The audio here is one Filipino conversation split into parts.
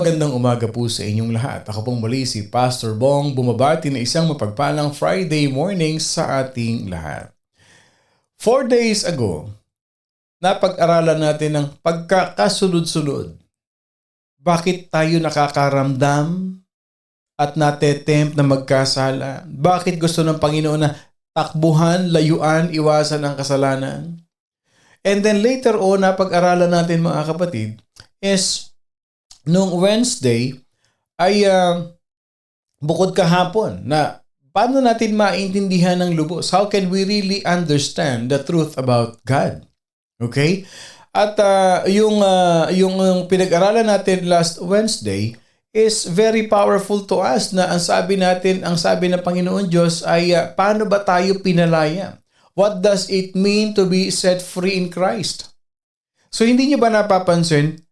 magandang umaga po sa inyong lahat. Ako pong muli si Pastor Bong, bumabati na isang mapagpalang Friday morning sa ating lahat. 4 days ago, napag-aralan natin ng pagkakasunod-sunod. Bakit tayo nakakaramdam at natetempt na magkasala? Bakit gusto ng Panginoon na takbuhan, layuan, iwasan ang kasalanan? And then later on, napag-aralan natin mga kapatid, is noong Wednesday ay bukod kahapon na paano natin maintindihan ng lubos? How can we really understand the truth about God? Okay? At yung pinag-aralan natin last Wednesday is very powerful to us na ang sabi ng Panginoon Diyos ay paano ba tayo pinalaya? What does it mean to be set free in Christ? So hindi niyo ba napapansin?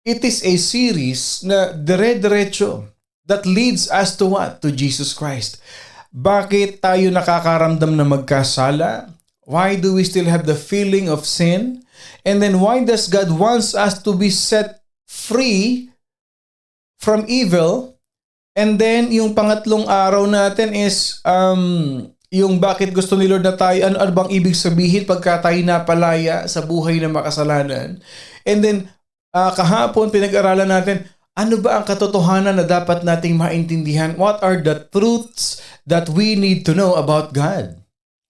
It is a series na dire-diretso that leads us to what? To Jesus Christ. Bakit tayo nakakaramdam na magkasala? Why do we still have the feeling of sin? And then why does God wants us to be set free from evil? And then yung pangatlong araw natin is yung bakit gusto ni Lord na tayo, ano bang ibig sabihin pagka tayo napalaya sa buhay na makasalanan? And then kahapon pinag-aralan natin, ano ba ang katotohanan na dapat nating maintindihan? What are the truths that we need to know about God?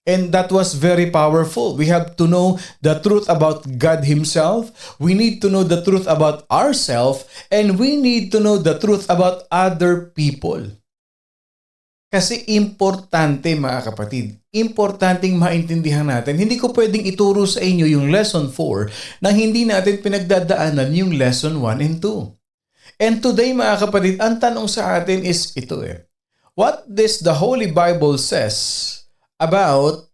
And that was very powerful. We have to know the truth about God Himself. We need to know the truth about ourselves. And we need to know the truth about other people. Kasi importante mga kapatid, importanteng maintindihan natin. Hindi ko pwedeng ituro sa inyo yung lesson 4 nang hindi natin pinagdadaanan yung lesson 1 and 2. And today mga kapatid, ang tanong sa atin is ito What does the Holy Bible says about,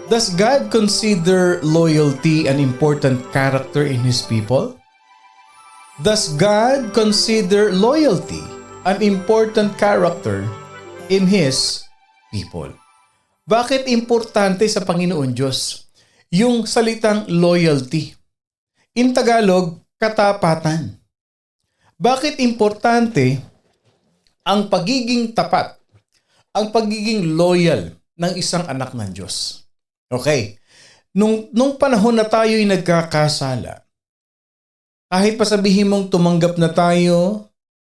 does God consider loyalty an important character in His people? Does God consider loyalty an important character in His people? Bakit importante sa Panginoon Diyos yung salitang loyalty? In Tagalog, katapatan. Bakit importante ang pagiging tapat, ang pagiging loyal ng isang anak ng Diyos? Okay, nung panahon na tayo'y nagkakasala, kahit pa sabihin mong tumanggap na tayo,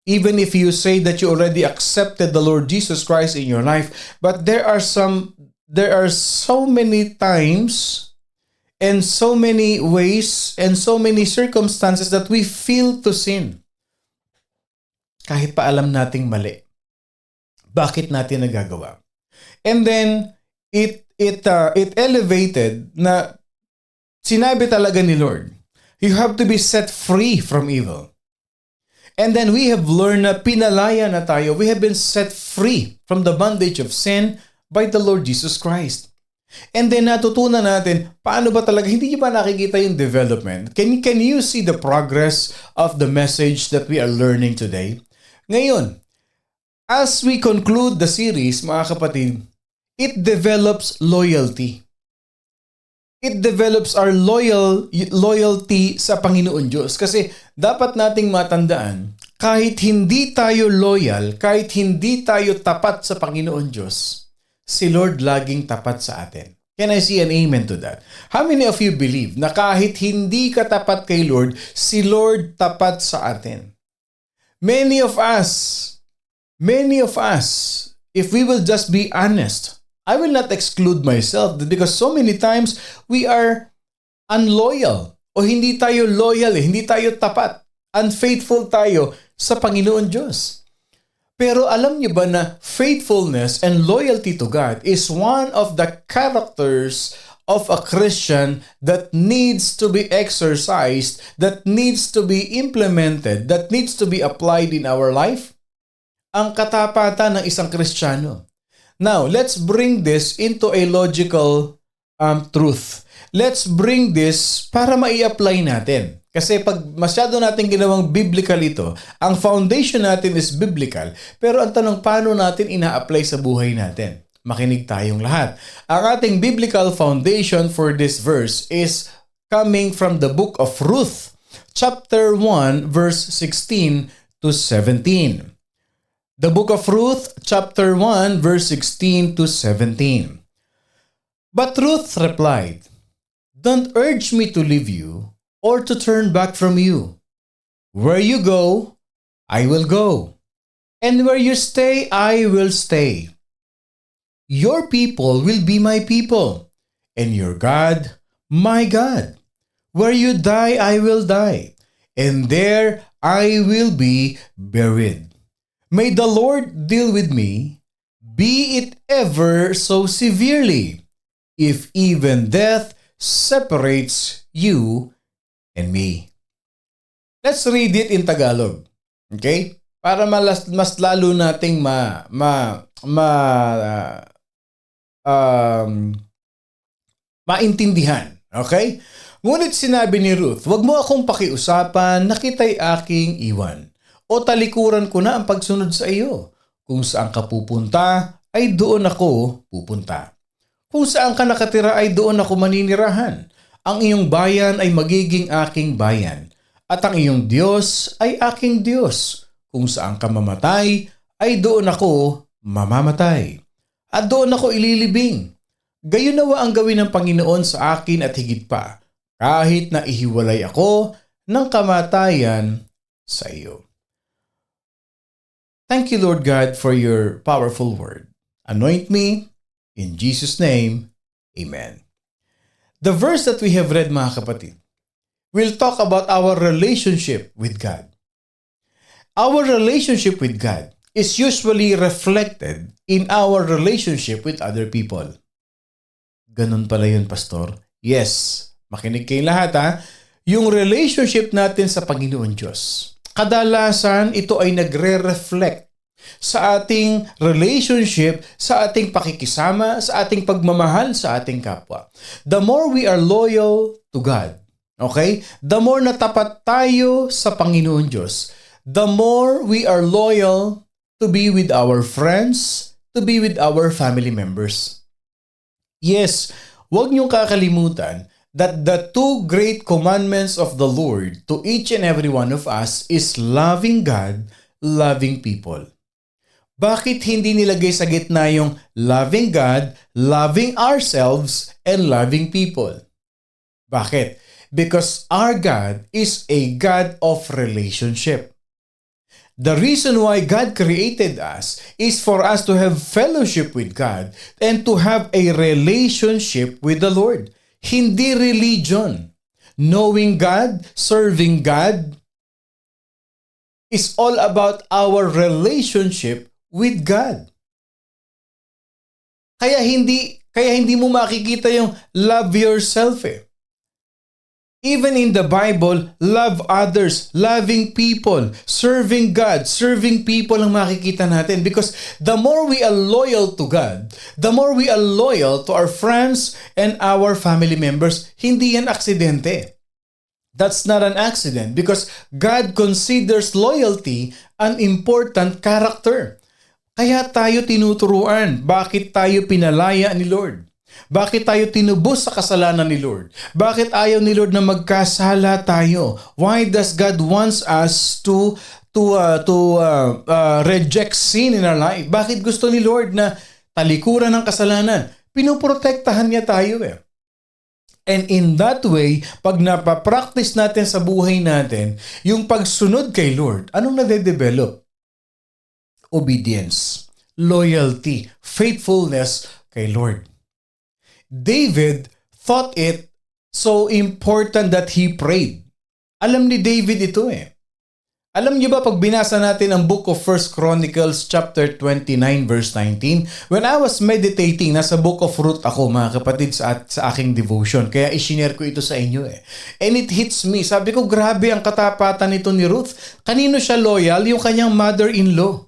even if you say that you already accepted the Lord Jesus Christ in your life, but there are so many times and so many ways and so many circumstances that we feel to sin. Kahit pa alam nating mali. Bakit natin nagagawa? And then it elevated na sinabi talaga ni Lord, you have to be set free from evil. And then we have learned na pinalaya na tayo. We have been set free from the bondage of sin by the Lord Jesus Christ. And then natutunan natin, paano ba talaga, hindi niyo ba nakikita yung development? Can you see the progress of the message that we are learning today? Ngayon, as we conclude the series, mga kapatid, it develops loyalty. It develops our loyalty sa Panginoon Diyos. Kasi dapat nating matandaan, kahit hindi tayo loyal, kahit hindi tayo tapat sa Panginoon Diyos, si Lord laging tapat sa atin. Can I see an amen to that? How many of you believe na kahit hindi ka tapat kay Lord, si Lord tapat sa atin? Many of us, if we will just be honest, I will not exclude myself because so many times we are unloyal o hindi tayo loyal, hindi tayo tapat. Unfaithful tayo sa Panginoon Diyos. Pero alam niyo ba na faithfulness and loyalty to God is one of the characters of a Christian that needs to be exercised, that needs to be implemented, that needs to be applied in our life? Ang katapatan ng isang Kristiyano. Now, let's bring this into a logical truth. Let's bring this para mai-apply natin. Kasi pag masyado natin ginawang biblical ito, ang foundation natin is biblical, pero ang tanong paano natin ina-apply sa buhay natin? Makinig tayong lahat. Ang ating biblical foundation for this verse is coming from the book of Ruth. chapter 1, verse 16 to 17. The book of Ruth, chapter 1, verse 16 to 17. But Ruth replied, "Don't urge me to leave you or to turn back from you. Where you go, I will go, and where you stay, I will stay. Your people will be my people, and your God, my God. Where you die, I will die, and there I will be buried. May the Lord deal with me, be it ever so severely, if even death separates you and me." Let's read it in Tagalog. Okay? Para mas lalo nating maintindihan. Okay? Ngunit sinabi ni Ruth, "Wag mo akong pakiusapan na kita'y aking iwan. O talikuran ko na ang pagsunod sa iyo. Kung saan ka pupunta, ay doon ako pupunta. Kung saan ka nakatira, ay doon ako maninirahan. Ang iyong bayan ay magiging aking bayan. At ang iyong Diyos ay aking Diyos. Kung saan ka mamatay, ay doon ako mamamatay. At doon ako ililibing. Gayon nawa ang gawin ng Panginoon sa akin at higit pa, kahit na ihiwalay ako ng kamatayan sa iyo." Thank you, Lord God, for your powerful word. Anoint me, in Jesus' name, Amen. The verse that we have read, mga kapatid, will talk about our relationship with God. Our relationship with God is usually reflected in our relationship with other people. Ganun pala yun, Pastor. Yes, makinig kayong lahat ha. Yung relationship natin sa Panginoon Diyos, kadalasan ito ay nagre-reflect sa ating relationship, sa ating pakikisama, sa ating pagmamahal sa ating kapwa. The more we are loyal to God, okay? The more natapat tayo sa Panginoon Diyos, the more we are loyal to be with our friends, to be with our family members. Yes, huwag niyong kakalimutan that the two great commandments of the Lord to each and every one of us is loving God, loving people. Bakit hindi nilagay sa gitna yung loving God, loving ourselves, and loving people? Bakit? Because our God is a God of relationship. The reason why God created us is for us to have fellowship with God and to have a relationship with the Lord. Hindi religion. Knowing God, serving God, is all about our relationship with God. Kaya hindi mo makikita yung love yourself eh. Even in the Bible, love others, loving people, serving God, serving people ang makikita natin. Because the more we are loyal to God, the more we are loyal to our friends and our family members, hindi yan aksidente. That's not an accident because God considers loyalty an important character. Kaya tayo tinuturuan, bakit tayo pinalaya ni Lord? Bakit tayo tinubos sa kasalanan ni Lord? Bakit ayaw ni Lord na magkasala tayo? Why does God wants us to reject sin in our life? Bakit gusto ni Lord na talikuran ng kasalanan? Pinoprotektahan niya tayo eh. And in that way, pag napapractice natin sa buhay natin, yung pagsunod kay Lord, anong nade-develop? Obedience, loyalty, faithfulness kay Lord. David thought it so important that he prayed. Alam ni David ito eh. Alam niyo ba pag binasa natin ang book of 1 Chronicles chapter 29 verse 19, when I was meditating, nasa book of Ruth ako mga kapatid sa aking devotion, kaya isinare ko ito sa inyo eh. And it hits me, sabi ko grabe ang katapatan nito ni Ruth. Kanino siya loyal? Yung kanyang mother-in-law.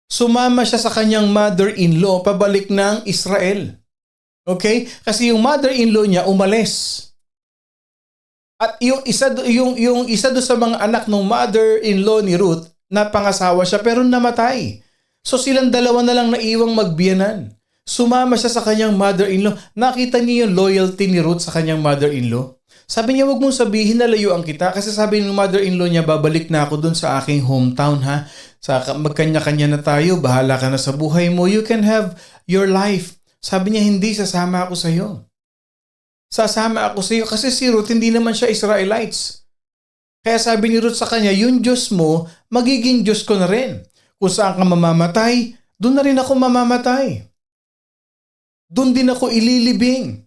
Sumama siya sa kanyang mother-in-law pabalik ng Israel. Okay? Kasi yung mother-in-law niya umalis. At yung isa do sa mga anak ng mother-in-law ni Ruth, napangasawa siya pero namatay. So silang dalawa na lang naiwang magbiyanan. Sumama siya sa kanyang mother-in-law. Nakita niyo yung loyalty ni Ruth sa kanyang mother-in-law. Sabi niya, wag mong sabihin na layuan kita kasi sabi ng mother-in-law niya, babalik na ako dun sa aking hometown ha. Magkanya-kanya na tayo, bahala ka na sa buhay mo. You can have your life. Sabi niya, hindi, sasama ako sa iyo. Sasama ako sa iyo kasi si Ruth hindi naman siya Israelites. Kaya sabi ni Ruth sa kanya, yung Diyos mo, magiging Diyos ko na rin. Kung saan ka mamamatay, doon na rin ako mamamatay. Doon din ako ililibing.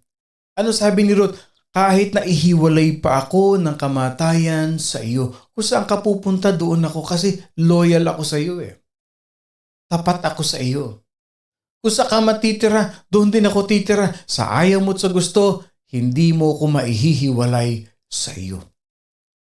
Ano sabi ni Ruth? Kahit na ihiwalay pa ako ng kamatayan sa iyo, kung saan ka pupunta doon ako kasi loyal ako sa iyo eh. Tapat ako sa iyo. Kung saan ka matitira, doon din ako titira. Sa ayaw mo't sa gusto, hindi mo ko maihihiwalay sa iyo.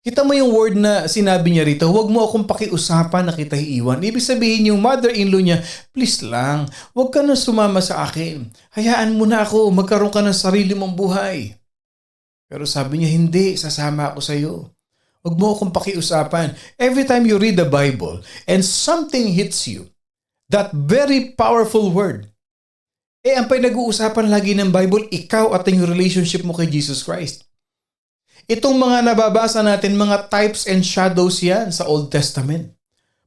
Kita mo yung word na sinabi niya rito, huwag mo akong pakiusapan na kita iiwan. Ibig sabihin yung mother-in-law niya, please lang, huwag ka na sumama sa akin. Hayaan mo na ako, magkaroon ka ng sarili mong buhay. Pero sabi niya, hindi, sasama ako sa iyo. Huwag mo akong pakiusapan. Every time you read the Bible and something hits you, that very powerful word, ang pinag-uusapan lagi ng Bible, ikaw at yung relationship mo kay Jesus Christ. Itong mga nababasa natin, mga types and shadows yan sa Old Testament.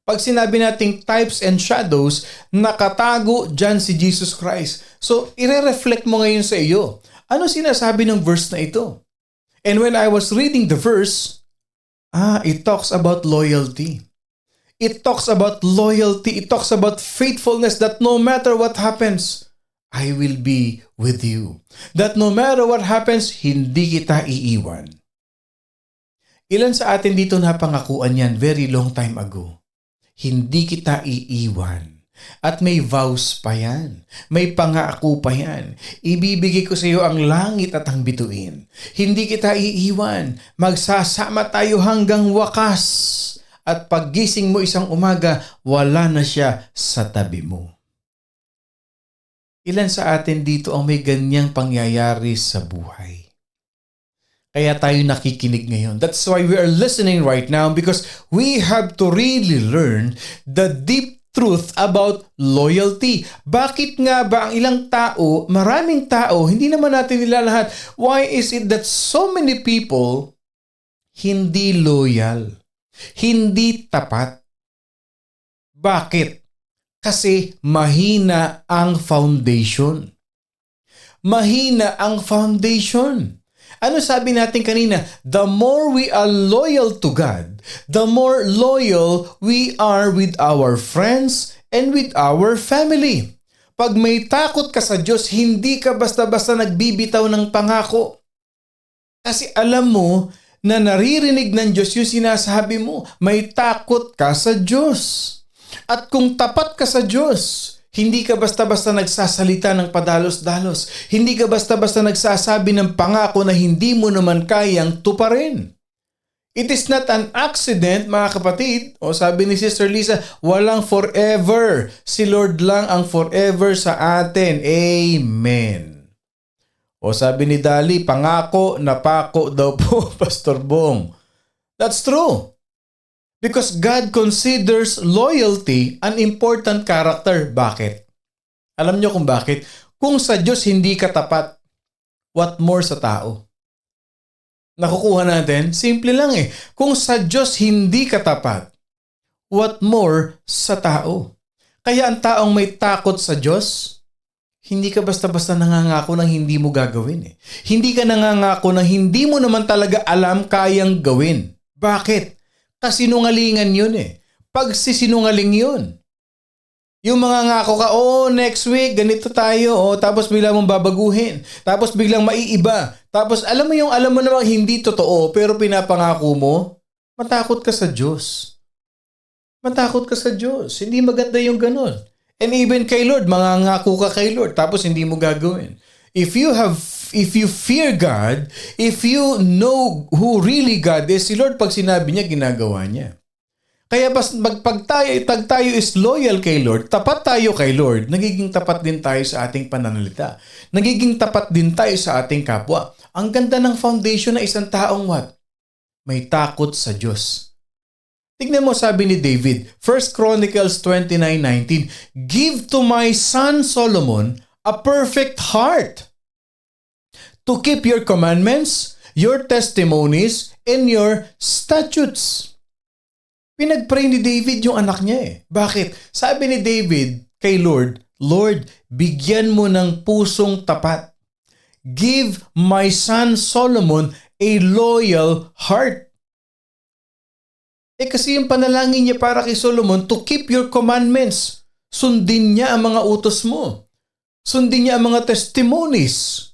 Pag sinabi nating types and shadows, nakatago dyan si Jesus Christ. So, ire-reflect mo ngayon sa iyo. Ano sinasabi ng verse na ito? And when I was reading the verse, it talks about loyalty. It talks about loyalty. It talks about faithfulness that no matter what happens, I will be with you. That no matter what happens, hindi kita iiwan. Ilan sa atin dito napangakuan yan very long time ago. Hindi kita iiwan. At may vows pa yan. May pangako pa yan. Ibibigay ko sa iyo ang langit at ang bituin. Hindi kita iiwan. Magsasama tayo hanggang wakas. At paggising mo isang umaga, wala na siya sa tabi mo. Ilan sa atin dito ang may ganyang pangyayari sa buhay? Kaya tayo nakikinig ngayon. That's why we are listening right now because we have to really learn the deep truth about loyalty. Bakit nga ba ang ilang tao, maraming tao, hindi naman natin nila lahat, why is it that so many people hindi loyal? Hindi tapat? Bakit? Kasi mahina ang foundation. Mahina ang foundation. Ano sabi natin kanina? The more we are loyal to God, the more loyal we are with our friends and with our family. Pag may takot ka sa Diyos, hindi ka basta-basta nagbibitaw ng pangako. Kasi alam mo na naririnig ng Diyos yung sinasabi mo. May takot ka sa Diyos. At kung tapat ka sa Diyos, hindi ka basta-basta nagsasalita ng padalos-dalos. Hindi ka basta-basta nagsasabi ng pangako na hindi mo naman kayang tuparin. It is not an accident, mga kapatid. O sabi ni Sister Lisa, walang forever. Si Lord lang ang forever sa atin. Amen. O sabi ni Dali, pangako na pako daw po, Pastor Bong. That's true. Because God considers loyalty an important character. Bakit? Alam niyo kung bakit? Kung sa Diyos hindi ka tapat, what more sa tao? Nakukuha natin? Simple lang eh. Kung sa Diyos hindi ka tapat, what more sa tao? Kaya ang taong may takot sa Diyos, hindi ka basta-basta nangangako ng hindi mo gagawin eh. Hindi ka nangangako ng hindi mo naman talaga alam kayang gawin. Bakit? Kasinungalingan yun eh. Pagsisinungaling yun. Yung mga ngako ka, next week, ganito tayo, tapos biglang mong babaguhin. Tapos biglang maiiba. Tapos alam mo namang hindi totoo, pero pinapangako mo, matakot ka sa Diyos. Matakot ka sa Diyos. Hindi maganda yung ganun. And even kay Lord, mangangako ka kay Lord, tapos hindi mo gagawin. If you fear God, if you know who really God is, si Lord pag sinabi niya, ginagawa niya. Kaya pag tayo is loyal kay Lord, tapat tayo kay Lord, nagiging tapat din tayo sa ating pananalita. Nagiging tapat din tayo sa ating kapwa. Ang ganda ng foundation na isang taong what? May takot sa Diyos. Tignan mo sabi ni David, 1 Chronicles 29:19, give to my son Solomon a perfect heart to keep your commandments your testimonies, and your statutes. Pinag-pray ni David yung anak niya eh. Bakit? Sabi ni David kay Lord, Lord, bigyan mo ng pusong tapat. Give my son Solomon a loyal heart. Kasi yung panalangin niya para kay Solomon, to keep your commandments. Sundin niya ang mga utos mo. Sundin niya ang mga testimonies.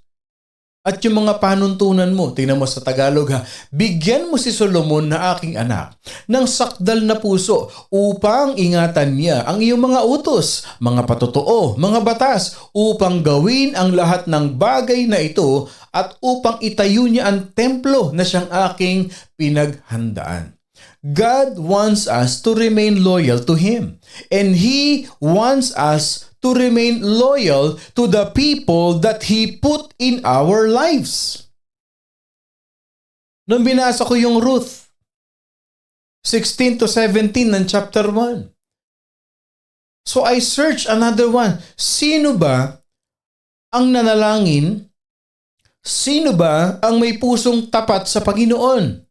At yung mga panuntunan mo, tingnan mo sa Tagalog ha, bigyan mo si Solomon na aking anak ng sakdal na puso upang ingatan niya ang iyong mga utos, mga patotoo, mga batas, upang gawin ang lahat ng bagay na ito at upang itayo niya ang templo na siyang aking pinaghandaan. God wants us to remain loyal to Him. And He wants us to remain loyal to the people that He put in our lives. Nung binasa ko yung Ruth, 16 to 17 ng chapter 1. So I searched another one. Sino ba ang nanalangin? Sino ba ang may pusong tapat sa Panginoon?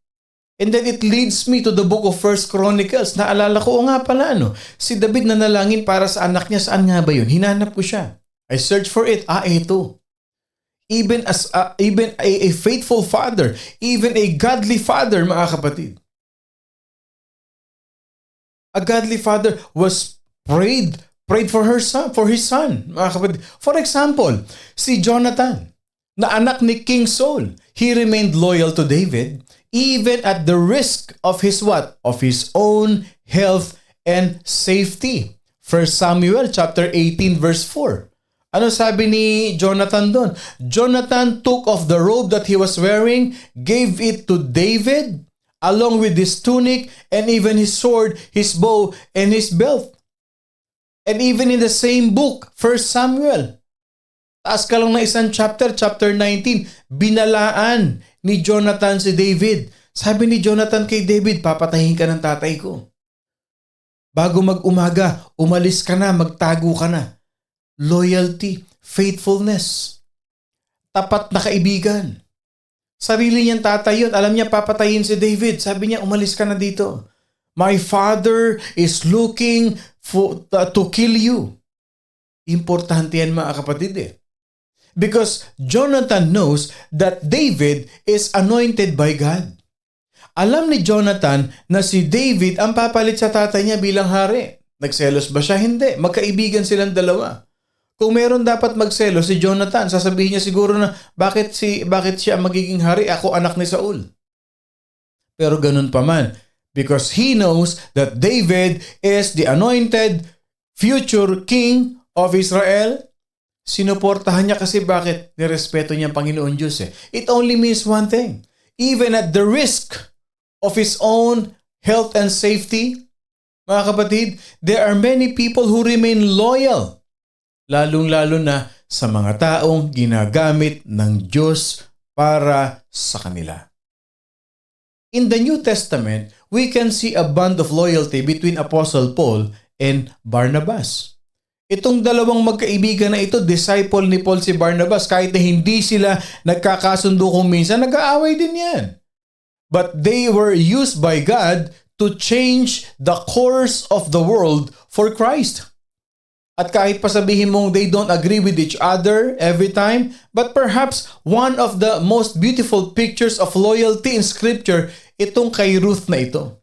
And then it leads me to the book of 1 Chronicles. Naalala ko, nga pala, si David nanalangin para sa anak niya. Saan nga ba yun? Hinanap ko siya. I searched for it. Ito. Even a faithful father, even a godly father, mga kapatid. A godly father was prayed for his son, mga kapatid. For example, si Jonathan, na anak ni King Saul, he remained loyal to David even at the risk of his what? Of his own health and safety. 1 Samuel chapter 18 verse 4. Ano sabi ni Jonathan doon? Jonathan took off the robe that he was wearing, gave it to David, along with his tunic, and even his sword, his bow, and his belt. And even in the same book, 1 Samuel, taas ka lang na isang chapter 19, binalaan ni Jonathan si David. Sabi ni Jonathan kay David, papatayin ka ng tatay ko. Bago mag-umaga, umalis ka na, magtago ka na. Loyalty, faithfulness, tapat na kaibigan. Sarili niyang tatay yun. Alam niya papatayin si David. Sabi niya, umalis ka na dito. My father is looking to kill you. Importante yan, mga kapatid eh. Because Jonathan knows that David is anointed by God. Alam ni Jonathan na si David ang papalit sa tatay niya bilang hari. Nagselos ba siya? Hindi. Magkaibigan silang dalawa. Kung meron dapat magselos si Jonathan, sasabihin niya siguro na bakit siya magiging hari? Ako anak ni Saul. Pero ganun pa man. Because he knows that David is the anointed future king of Israel. Sinuportahan niya kasi bakit? Nirespeto niya ang Panginoon Diyos eh. It only means one thing. Even at the risk of his own health and safety, mga kapatid, there are many people who remain loyal. Lalong-lalo na sa mga taong ginagamit ng Diyos para sa kanila. In the New Testament, we can see a bond of loyalty between Apostle Paul and Barnabas. Itong dalawang magkaibigan na ito, disciple ni Paul si Barnabas, kahit na hindi sila nagkakasundo kung minsan, nag-aaway din yan. But they were used by God to change the course of the world for Christ. At kahit pa sabihin mong they don't agree with each other every time, but perhaps one of the most beautiful pictures of loyalty in Scripture, itong kay Ruth na ito.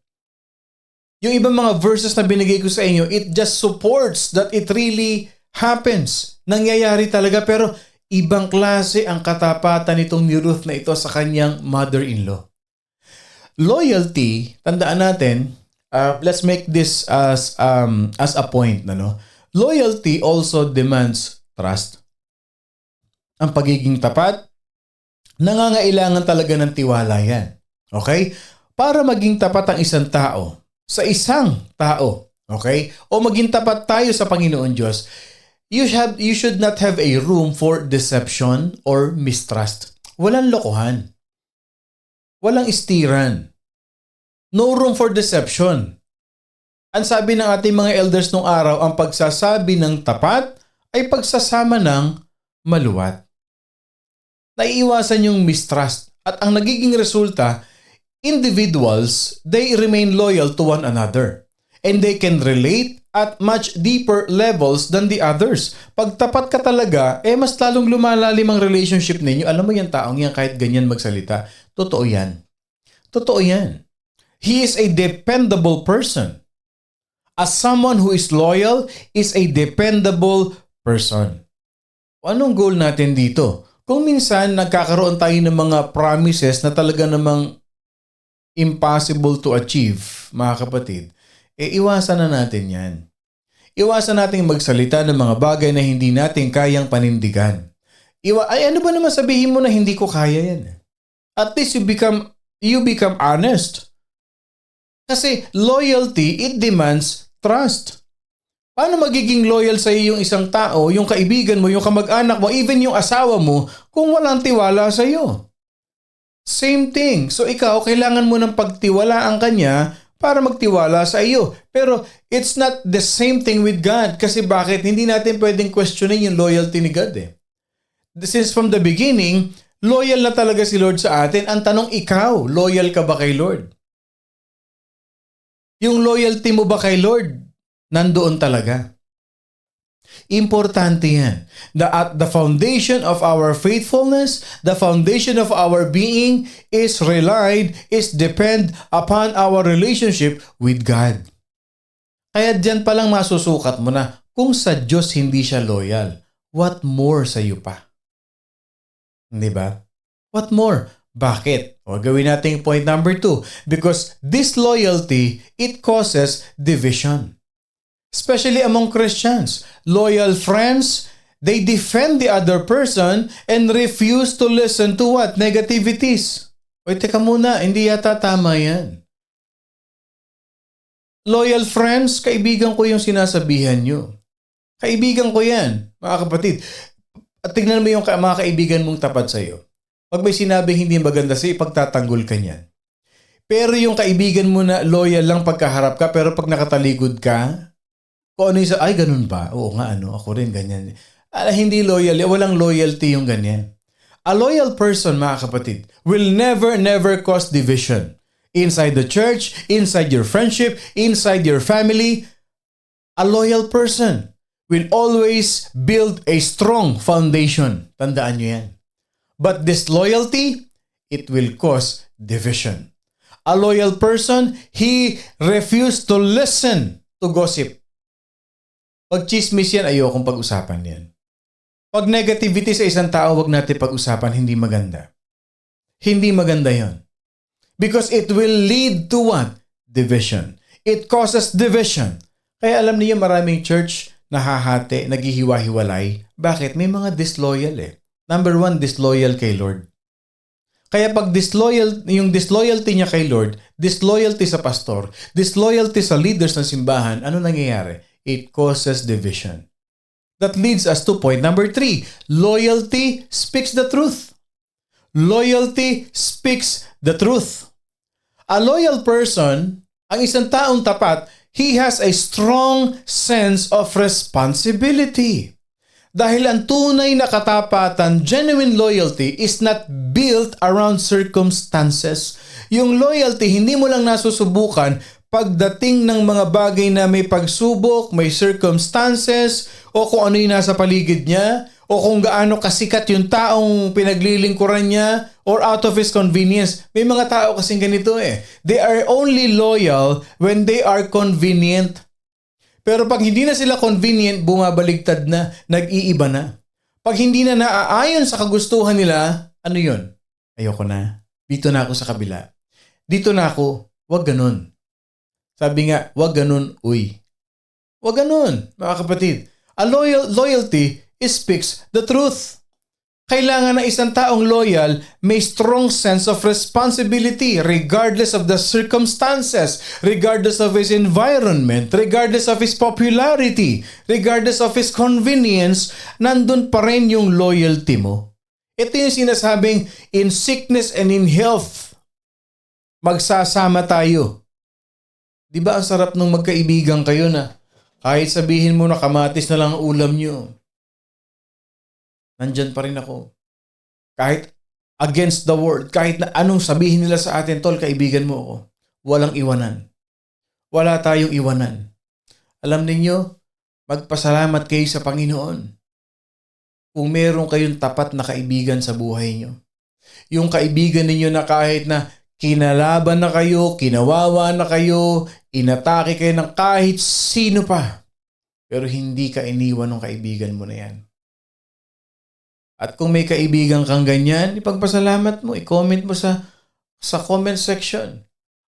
Yung ibang mga verses na binigay ko sa inyo, it just supports that it really happens. Nangyayari talaga, pero ibang klase ang katapatan nitong ni Ruth na ito sa kanyang mother-in-law. Loyalty, tandaan natin, let's make this as a point, no? Loyalty also demands trust. Ang pagiging tapat, nangangailangan talaga ng tiwala yan. Okay? Para maging tapat ang isang tao sa isang tao, okay? O maging tapat tayo sa Panginoon Diyos, you should not have a room for deception or mistrust. Walang lokohan. Walang istiran. No room for deception. Ang sabi ng ating mga elders nung araw, ang pagsasabi ng tapat ay pagsasama ng maluwat. Naiiwasan yung mistrust. At ang nagiging resulta, individuals, they remain loyal to one another. And they can relate at much deeper levels than the others. Pag tapat ka talaga, mas lalong lumalalim ang relationship ninyo. Alam mo yung taong yan, kahit ganyan magsalita, totoo yan. Totoo yan. He is a dependable person. As someone who is loyal is a dependable person. Anong goal natin dito? Kung minsan nagkakaroon tayo ng mga promises na talaga namang impossible to achieve, mga kapatid, iwasan na natin yan. Iwasan natin magsalita ng mga bagay na hindi natin kayang panindigan. Ano ba naman sabihin mo na hindi ko kaya yan? At least you become honest. Kasi loyalty, it demands trust. Paano magiging loyal sa iyo yung isang tao, yung kaibigan mo, yung kamag-anak mo, even yung asawa mo, kung walang tiwala sa iyo? Same thing. So ikaw, kailangan mo ng pagtiwalaan kanya para magtiwala sa iyo. Pero it's not the same thing with God. Kasi bakit? Hindi natin pwedeng questionin yung loyalty ni God eh. Since from the beginning, loyal na talaga si Lord sa atin. Ang tanong, ikaw, loyal ka ba kay Lord? Yung loyalty mo ba kay Lord, nandoon talaga. Importante yan. The foundation of our faithfulness, the foundation of our being is depend upon our relationship with God. Kaya dyan palang masusukat mo na kung sa Diyos hindi siya loyal, what more sa iyo pa? Hindi ba? What more? Bakit? O gawin natin point number 2. Because disloyalty, it causes division. Especially among Christians. Loyal friends, they defend the other person and refuse to listen to what? Negativities. O teka muna, hindi yata tama yan. Loyal friends, kaibigan ko yung sinasabihan nyo. Kaibigan ko yan, mga kapatid. At tignan mo yung mga kaibigan mong tapat sa iyo. Pag may sinabing hindi maganda sa'yo, ipagtatanggol ka niyan. Pero yung kaibigan mo na loyal lang pagkaharap ka, pero pag nakataligod ka, kung ano yung ay, ganun ba? Oo nga, ako rin ganyan. Hindi loyal, walang loyalty yung ganyan. A loyal person, mga kapatid, will never cause division. Inside the church, inside your friendship, inside your family, a loyal person will always build a strong foundation. Tandaan nyo yan. But disloyalty, it will cause division. A loyal person, he refused to listen to gossip. Pag chismis yan, ayokong pag-usapan yan. Pag negativity sa isang tao, wag natin pag-usapan, hindi maganda. Hindi maganda yon. Because it will lead to what? Division. It causes division. Kaya alam niyo maraming church nahahati, naghihiwa-hiwalay. Bakit? May mga disloyal eh. Number 1, disloyal kay Lord. Kaya pag yung disloyalty niya kay Lord, disloyalty sa pastor, disloyalty sa leaders ng simbahan, ano nangyayari? It causes division. That leads us to point number 3. Loyalty speaks the truth. Loyalty speaks the truth. A loyal person, ang isang taong tapat, he has a strong sense of responsibility. Dahil ang tunay na katapatan, genuine loyalty, is not built around circumstances. Yung loyalty, hindi mo lang nasusubukan pagdating ng mga bagay na may pagsubok, may circumstances, o kung ano yung nasa paligid niya, o kung gaano kasikat yung taong pinaglilingkuran niya, or out of his convenience. May mga tao kasing ganito eh. They are only loyal when they are convenient. Pero pag hindi na sila convenient, bumabaligtad na, nag-iiba na. Pag hindi na naaayon sa kagustuhan nila, ano yun? Ayoko na. Dito na ako sa kabila. Dito na ako. Wag ganun. Sabi nga, wag ganun, uy. Wag ganun, mga kapatid. A loyalty speaks the truth. Kailangan ng isang taong loyal may strong sense of responsibility regardless of the circumstances, regardless of his environment, regardless of his popularity, regardless of his convenience, nandun pa rin yung loyalty mo. Ito yung sinasabing in sickness and in health, magsasama tayo. Di ba ang sarap nung magkaibigan kayo na kahit sabihin mo na kamatis na lang ang ulam nyo, nandyan pa rin ako. Kahit against the world. Kahit na anong sabihin nila sa atin, tol, kaibigan mo ako. Walang iwanan. Wala tayong iwanan. Alam ninyo, magpasalamat kayo sa Panginoon kung meron kayong tapat na kaibigan sa buhay nyo. Yung kaibigan ninyo na kahit na kinalaban na kayo, kinawawa na kayo, inatake kayo ng kahit sino pa, pero hindi ka iniwan ng kaibigan mo na yan. At kung may kaibigan kang ganyan, ipagpasalamat mo, i-comment mo sa comment section.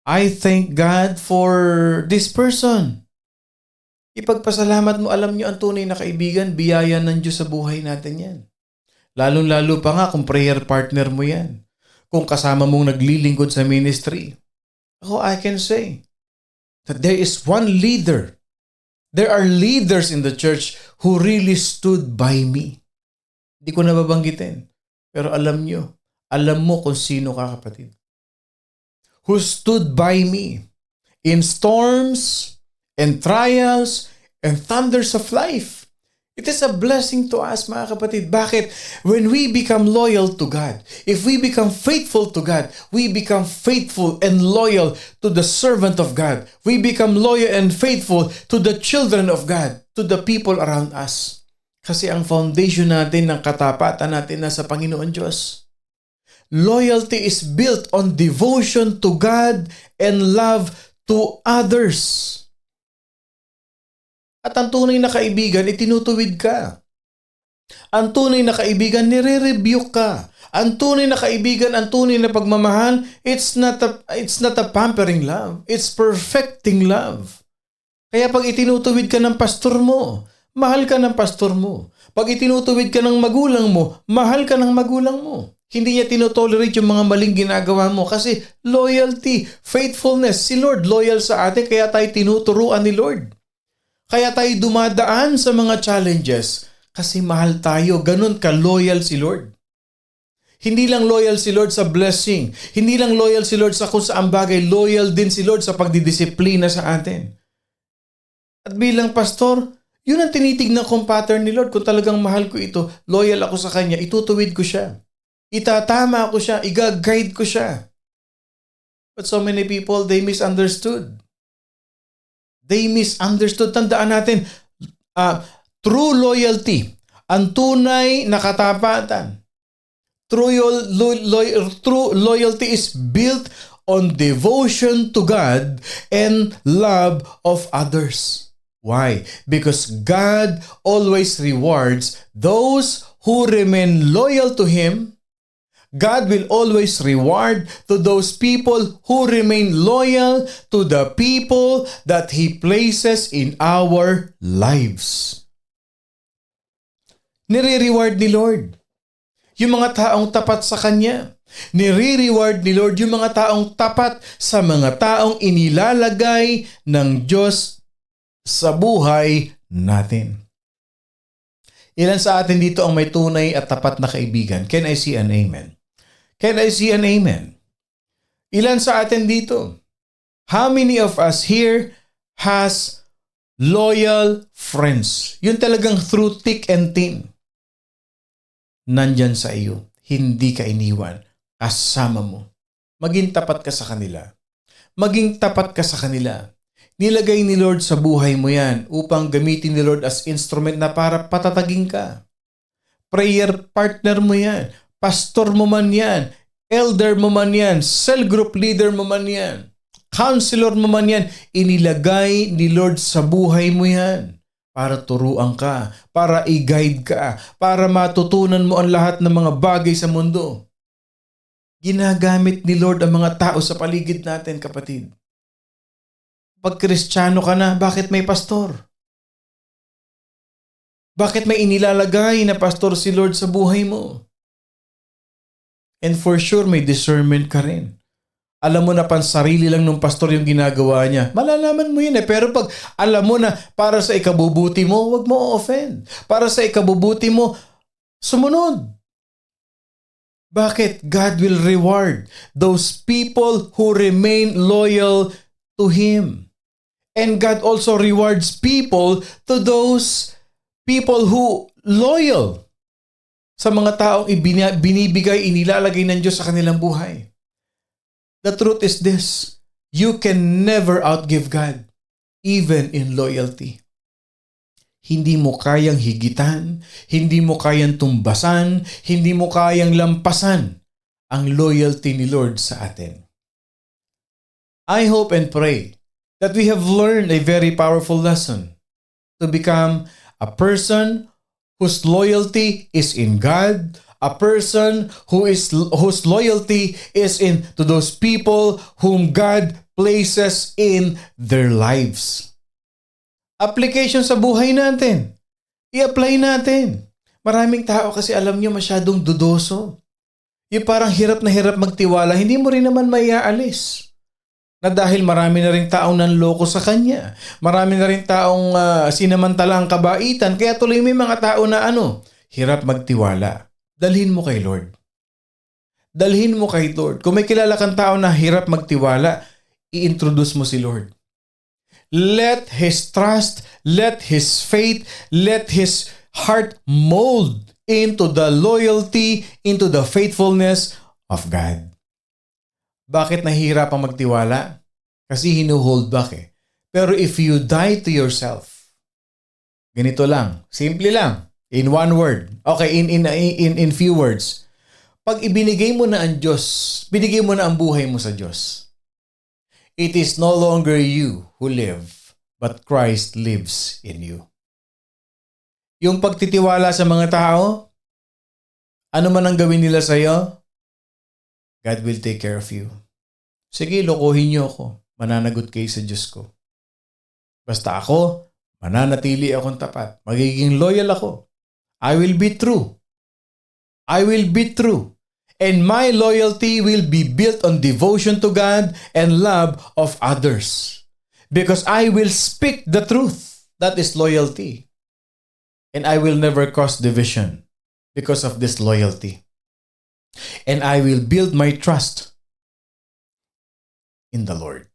I thank God for this person. Ipagpasalamat mo, alam nyo ang tunay na kaibigan, biyaya ng Diyos sa buhay natin yan. Lalong-lalo pa nga kung prayer partner mo yan. Kung kasama mong naglilingkod sa ministry. Ako, I can say that there is one leader. There are leaders in the church who really stood by me. Hindi ko nababanggitin. Pero alam mo kung sino ka, kapatid. Who stood by me in storms and trials and thunders of life. It is a blessing to us, mga kapatid. Bakit? When we become loyal to God, if we become faithful to God, we become faithful and loyal to the servant of God. We become loyal and faithful to the children of God, to the people around us. Kasi ang foundation natin ng katapatan natin nasa Panginoon Diyos. Loyalty is built on devotion to God and love to others. At ang tunay na kaibigan, itinutuwid ka. Ang tunay na kaibigan, nire-rebuke ka. Ang tunay na kaibigan, ang tunay na pagmamahal, it's not a pampering love. It's perfecting love. Kaya pag itinutuwid ka ng pastor mo, mahal ka ng pastor mo. Pag itinutuwid ka ng magulang mo, mahal ka ng magulang mo. Hindi niya tinotolerate yung mga maling ginagawa mo kasi loyalty, faithfulness. Si Lord loyal sa atin kaya tayo tinuturuan ni Lord. Kaya tayo dumadaan sa mga challenges kasi mahal tayo. Ganun ka-loyal si Lord. Hindi lang loyal si Lord sa blessing. Hindi lang loyal si Lord sa kung saan bagay. Loyal din si Lord sa pagdidisiplina sa atin. At bilang pastor, yun ang tinitignan kong pattern ni Lord. Kung talagang mahal ko ito, loyal ako sa Kanya, itutuwid ko siya. Itatama ko siya, i-guide ko siya. But so many people, they misunderstood. They misunderstood. Tandaan natin, true loyalty, ang tunay na katapatan. True loyalty is built on devotion to God and love of others. Why? Because God always rewards those who remain loyal to Him. God will always reward to those people who remain loyal to the people that He places in our lives. Nire-reward ni Lord yung mga taong tapat sa Kanya. Nire-reward ni Lord yung mga taong tapat sa mga taong inilalagay ng Diyos sa buhay natin. Ilan sa atin dito ang may tunay at tapat na kaibigan? Can I see an amen? Can I see an amen? Ilan sa atin dito? How many of us here has loyal friends? Yun talagang through thick and thin. Nandyan sa iyo. Hindi ka iniwan. Kasama mo. Maging tapat ka sa kanila. Maging tapat ka sa kanila. Nilagay ni Lord sa buhay mo yan upang gamitin ni Lord as instrument na para patatagin ka. Prayer partner mo yan. Pastor mo man yan. Elder mo man yan. Cell group leader mo man yan. Counselor mo man yan. Inilagay ni Lord sa buhay mo yan. Para turuan ka. Para i-guide ka. Para matutunan mo ang lahat ng mga bagay sa mundo. Ginagamit ni Lord ang mga tao sa paligid natin, kapatid. Pag Kristiyano ka na, bakit may pastor? Bakit may inilalagay na pastor si Lord sa buhay mo? And for sure, may discernment ka rin. Alam mo na pansarili lang ng pastor yung ginagawa niya. Malalaman mo yun eh. Pero pag alam mo na para sa ikabubuti mo, wag mo offend. Para sa ikabubuti mo, sumunod. Bakit? God will reward those people who remain loyal to Him. And God also rewards people to those people who loyal sa mga taong binibigay, inilalagay ng Diyos sa kanilang buhay. The truth is this, you can never outgive God, even in loyalty. Hindi mo kayang higitan, hindi mo kayang tumbasan, hindi mo kayang lampasan ang loyalty ni Lord sa atin. I hope and pray that we have learned a very powerful lesson to become a person whose loyalty is in God, a person whose loyalty is in to those people whom God places in their lives. Application sa buhay natin. I-apply natin. Maraming tao kasi alam nyo masyadong dudoso. Yung parang hirap na hirap magtiwala, hindi mo rin naman maiaalis. Na dahil marami na rin taong nanloko sa kanya. Marami na rin taong sinamantala ang kabaitan. Kaya tuloy may mga tao na hirap magtiwala. Dalhin mo kay Lord. Dalhin mo kay Lord. Kung may kilala kang tao na hirap magtiwala, i-introduce mo si Lord. Let His trust, let His faith, let His heart mold into the loyalty, into the faithfulness of God. Bakit nahihirapang magtiwala? Kasi hinuhold back eh. Pero if you die to yourself, ganito lang, simple lang, in one word, okay, in few words, pag ibinigay mo na ang Diyos, binigay mo na ang buhay mo sa Diyos, it is no longer you who live, but Christ lives in you. Yung pagtitiwala sa mga tao, ano man ang gawin nila sa iyo, God will take care of you. Sige, lokohin niyo ako. Mananagot kayo sa Diyos ko. Basta ako, mananatili akong tapat. Magiging loyal ako. I will be true. I will be true. And my loyalty will be built on devotion to God and love of others. Because I will speak the truth. That is loyalty. And I will never cause division because of this loyalty. And I will build my trust in the Lord.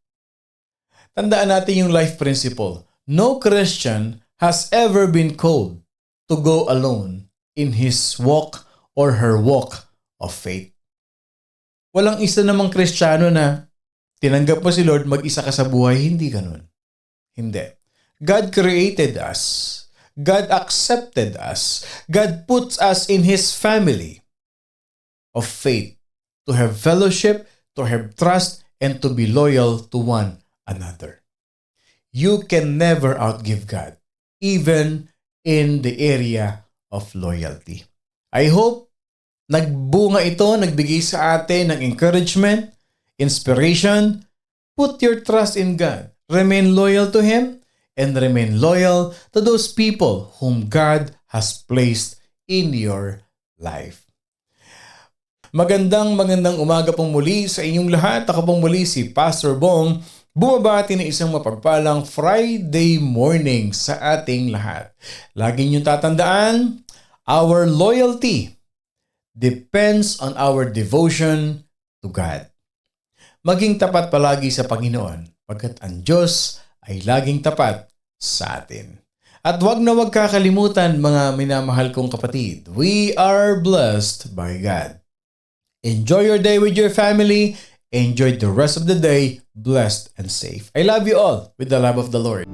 Tandaan natin yung life principle. No Christian has ever been called to go alone in his walk or her walk of faith. Walang isa namang Kristiyano na tinanggap mo si Lord, mag-isa ka sa buhay. Hindi ganun. Hindi. God created us. God accepted us. God puts us in His family of faith to have fellowship, to have trust, and to be loyal to one another. You can never outgive God, even in the area of loyalty. I hope nagbunga ito, nagbigay sa atin ng encouragement, inspiration. Put your trust in God. Remain loyal to Him and remain loyal to those people whom God has placed in your life. Magandang umaga pong muli sa inyong lahat. Ako pong muli si Pastor Bong, bumabati ng isang mapagpalang Friday morning sa ating lahat. Lagi niyong tatandaan, our loyalty depends on our devotion to God. Maging tapat palagi sa Panginoon, pagkat ang Diyos ay laging tapat sa atin. At wag na wag kakalimutan mga minamahal kong kapatid, we are blessed by God. Enjoy your day with your family. Enjoy the rest of the day, blessed and safe. I love you all with the love of the Lord.